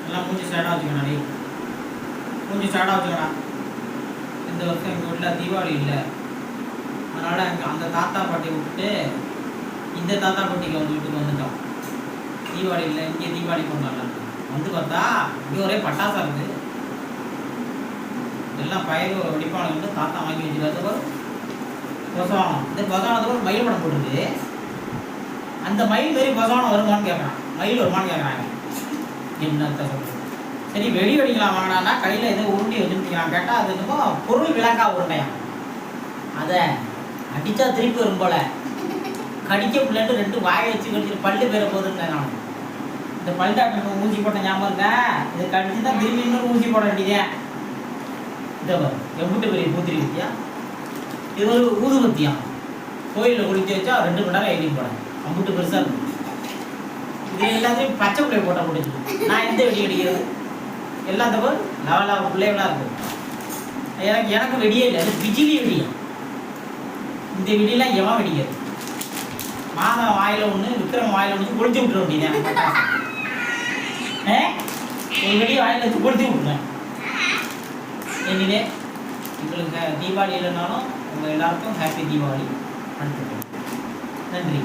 எல்லாம் மூஞ்சி ஸ்டார்டாக வச்சுக்கணா. மூஞ்சி ஸ்டார்டாக வச்சுக்கணா. இந்த வருஷம் எங்கள் வீட்டில் தீபாவளி இல்லை, அதனால் அந்த தாத்தா பாட்டி விட்டுட்டு இந்த தாத்தா பாட்டிக்கு வந்து வீட்டுக்கு வந்துட்டோம். தீபாவளி இல்லை, இங்கே தீபாவளி கொண்டாடலாம். வந்து பார்த்தா இங்கே ஒரே பட்டாசா இருக்குது. எல்லாம் பயிர் வெடிப்பான வந்து தாத்தா வாங்கி வச்சுருக்காது. பசவானம் இந்த பசவானத்தில் ஒரு மயில் படம் போட்டுருக்கு. அந்த மயில் மாரி பசவானம் வருமானு கேட்குறான். மயில் வருமானு கேட்குறாங்க. என்னத்த சொல்கிறது. சரி வெடி வெடிக்கலாம் வாங்கினான்னா கையில் எதோ உருண்டி வச்சுருந்தீங்களாம். கேட்டால் அது என்னமோ பொருள் விளக்கா உருண்டையாம். அதை அடித்தா திருப்பி வரும் போல். கடிக்க பிள்ளைட்டு 2 வாயை வச்சு கடிச்சிட்டு பல்லு பேர போகுதுன்னு நான். இந்த பல் டாக்டருக்கு ஊசி போட்ட ஞாபகம் இருக்கேன். இதை கடிச்சு தான் திரும்பி இன்னொரு ஊசி போட வேண்டியதே. இதை எம்பிட்டு பெரிய பூத்திரி ஊத்தியா. இது ஒரு ஊதுபத்தியாம். கோயிலில் குளிக்க வச்சா 2 மணி நேரம் எழுதி போட. அம்பிட்டு பெருசாக இருக்கும். இது எல்லாத்தையும் பச்சை பிள்ளை போட்ட முடிச்சுட்டு நான் எந்த வெடி வெடிக்கிறது. எல்லாத்துக்கும் லெவலாக பிள்ளைகளாக இருக்கும். எனக்கு வெடியே இல்லை. அது பிஜிலி வெடியும். இந்த வெடியெல்லாம் எவன் வெடிக்கிறது. மாதம் வாயில் ஒன்று விக்ரம் வாயில் ஒன்று கொளுத்தி விட்டுற வேண்டியதான். ஒரு வெடியை வாயில் வச்சு கொளுத்தி விட்டுறேன். என்னிலே உங்களுக்கு தீபாவளி இல்லைனாலும் உங்கள் எல்லாருக்கும் ஹாப்பி தீபாவளி. நன்றி.